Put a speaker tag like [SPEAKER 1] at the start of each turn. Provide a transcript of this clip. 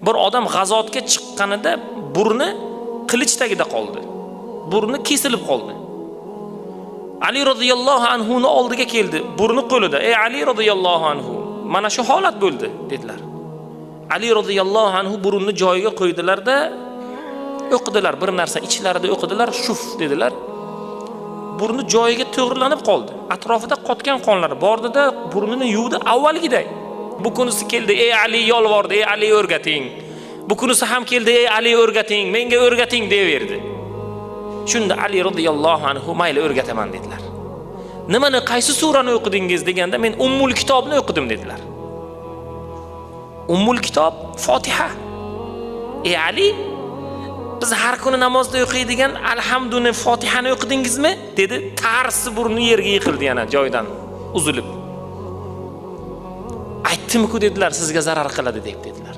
[SPEAKER 1] Bir odam g'azotga chiqqanida burni qilich tagida qoldi. Burni kesilib qoldi. Ali radhiyallohu anhu ning oldiga keldi, burni qo'lida. "Ey Ali radhiyallohu anhu, mana shu holat bo'ldi" dedilar. Ali radhiyallohu anhu burunni joyiga qo'ydilar-da, o'qidilar, bir narsa ichlarida o'qidilar, "Shuf" dedilar. Burni joyiga to'g'rilanib qoldi. Atrofida qotgan qonlar bordi-da, burnini yuvdi avvalgiday. Bu kunisi keldi, "Ey Ali" yolvordi, "Ey Ali o'rgating." Bu kunisi ham keldi, "Ey Ali o'rgating, menga o'rgating" deyaverdi. Shunda Ali radhiyallohu anhu "Mayli o'rgataman" dedilar. "Nimani, qaysi surani o'qidingiz?" deganda "Men Ummul Kitobni o'qidim" dedilar. Ummul Kitob Fotiha. "Ey Ali, biz har kuni namozda o'qiydigan Alhamduni Fotihani o'qidingizmi?" dedi. Tarsi burni yerga yiqildi yana joydan uzilib. "Aytdim-ku" dedilar, "Sizga zarar qiladi" deb dedilar.